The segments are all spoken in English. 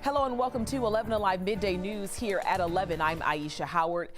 Hello and welcome to 11 Alive Midday News here at 11. I'm Aisha Howard.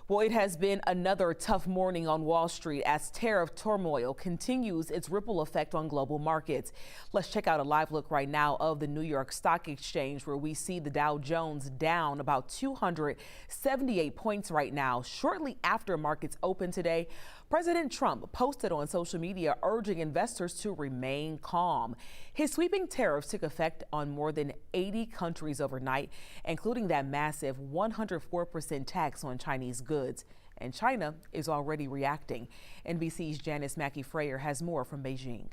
Well, it has been another tough morning on Wall Street as tariff turmoil continues its ripple effect on global markets. Let's check out a live look right now of the New York Stock Exchange, where we see the Dow Jones down about 278 points right now. Shortly after markets open today, President Trump posted on social media urging investors to remain calm. His sweeping tariffs took effect on more than 80 countries overnight, including that massive 104% tax on Chinese goods. And China is already reacting. NBC's Janice Mackey-Frayer has more from Beijing.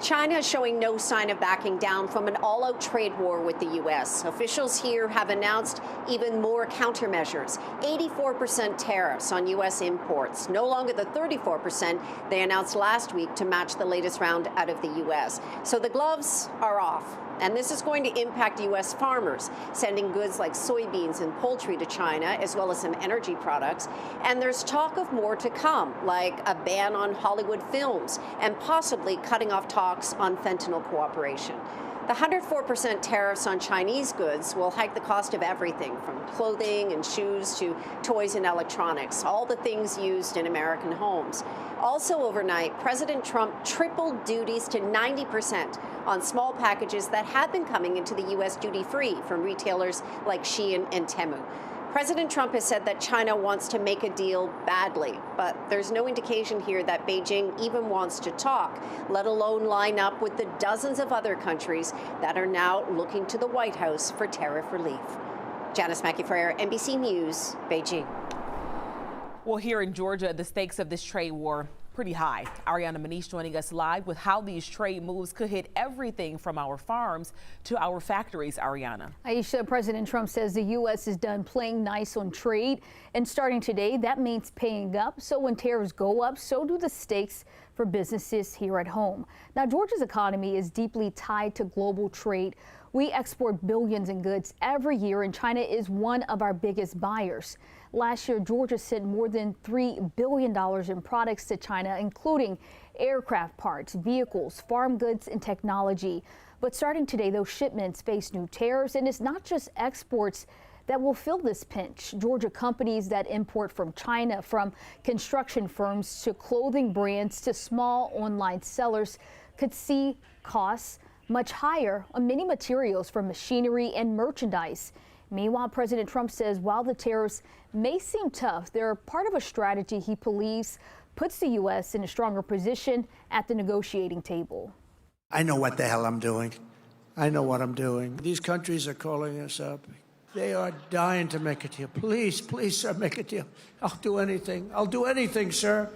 China is showing no sign of backing down from an all-out trade war with the U.S. Officials here have announced even more countermeasures, 84% tariffs on U.S. imports, no longer the 34% they announced last week to match the latest round out of the U.S. So the gloves are off. And this is going to impact U.S. farmers, sending goods like soybeans and poultry to China, as well as some energy products. And there's talk of more to come, like a ban on Hollywood films and possibly cutting off talks on fentanyl cooperation. The 104% tariffs on Chinese goods will hike the cost of everything from clothing and shoes to toys and electronics, all the things used in American homes. Also overnight, President Trump tripled duties to 90% on small packages that have been coming into the U.S. duty-free from retailers like Shein and Temu. President Trump has said that China wants to make a deal badly, but there's no indication here that Beijing even wants to talk, let alone line up with the dozens of other countries that are now looking to the White House for tariff relief. Janice Mackey-Frayer, NBC News, Beijing. Well, here in Georgia, the stakes of this trade war pretty high. Ariana Manish joining us live with how these trade moves could hit everything from our farms to our factories. Ariana. Aisha, President Trump says the U.S. is done playing nice on trade, and starting today, that means paying up. So when tariffs go up, so do the stakes for businesses here at home. Now, Georgia's economy is deeply tied to global trade. We export billions in goods every year, and China is one of our biggest buyers. Last year, Georgia sent more than $3 billion in products to China, including aircraft parts, vehicles, farm goods, and technology. But starting today, those shipments face new tariffs, and it's not just exports that will fill this pinch. Georgia companies that import from China, from construction firms to clothing brands to small online sellers, could see costs much higher on many materials for machinery and merchandise. Meanwhile, President Trump says while the tariffs may seem tough, they're part of a strategy he believes puts the U.S. in a stronger position at the negotiating table. I know what the hell I'm doing. I know what I'm doing. These countries are calling us up. They are dying to make a deal. Please, please, sir, make a deal. I'll do anything. I'll do anything, sir.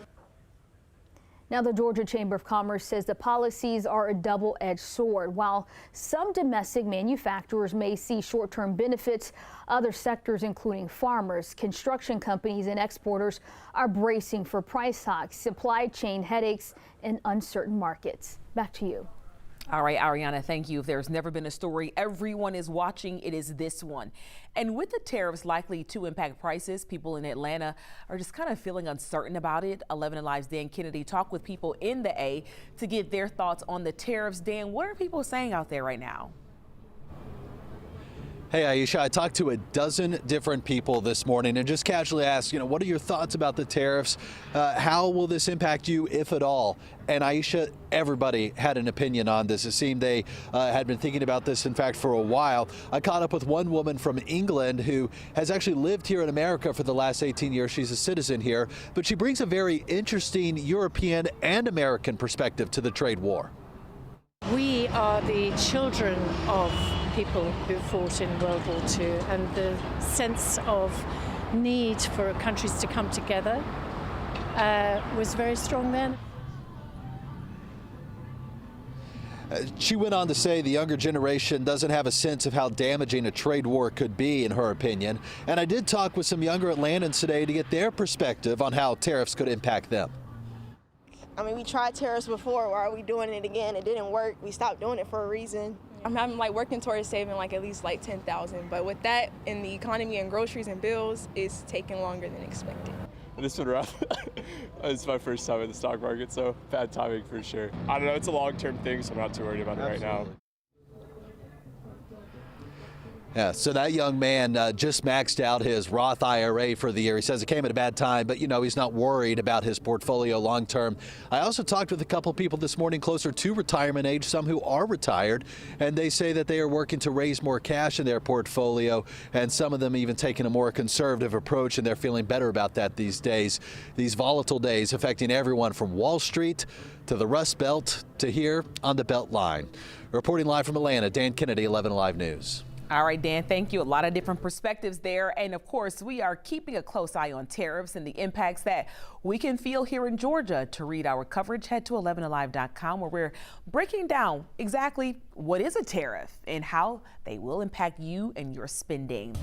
Now, the Georgia Chamber of Commerce says the policies are a double-edged sword. While some domestic manufacturers may see short-term benefits, other sectors, including farmers, construction companies, and exporters, are bracing for price hikes, supply chain headaches, and uncertain markets. Back to you. All right, Ariana, thank you. If there's never been a story everyone is watching, it is this one. And with the tariffs likely to impact prices, people in Atlanta are just kind of feeling uncertain about it. 11 Alive's Dan Kennedy talked with people in the A to get their thoughts on the tariffs. Dan, what are people saying out there right now? Hey, Aisha, I talked to a dozen different people this morning and just casually asked, what are your thoughts about the tariffs? How will this impact you, if at all? And Aisha, everybody had an opinion on this. It seemed they had been thinking about this, in fact, for a while. I caught up with one woman from England who has actually lived here in America for the last 18 years. She's a citizen here, but she brings a very interesting European and American perspective to the trade war. We are the children of people who fought in World War II, and the sense of need for countries to come together was very strong then. She went on to say the younger generation doesn't have a sense of how damaging a trade war could be, in her opinion. And I did talk with some younger Atlantans today to get their perspective on how tariffs could impact them. I mean, we tried tariffs before. Why are we doing it again? It didn't work. We stopped doing it for a reason. I'm working towards saving at least $10,000, but with that in the economy and groceries and bills, it's taking longer than expected. It's been rough. It's my first time in the stock market, so bad timing for sure. I don't know, it's a long-term thing, so I'm not too worried about it right now. Yeah, so that young man just maxed out his Roth IRA for the year. He says it came at a bad time, but he's not worried about his portfolio long term. I also talked with a couple people this morning closer to retirement age, some who are retired, and they say that they are working to raise more cash in their portfolio, and some of them even taking a more conservative approach, and they're feeling better about that these days. These volatile days affecting everyone from Wall Street to the Rust Belt to here on the Beltline. Reporting live from Atlanta, Dan Kennedy, 11 Alive News. All right, Dan, thank you. A lot of different perspectives there. And of course, we are keeping a close eye on tariffs and the impacts that we can feel here in Georgia. To read our coverage, head to 11alive.com, where we're breaking down exactly what is a tariff and how they will impact you and your spending.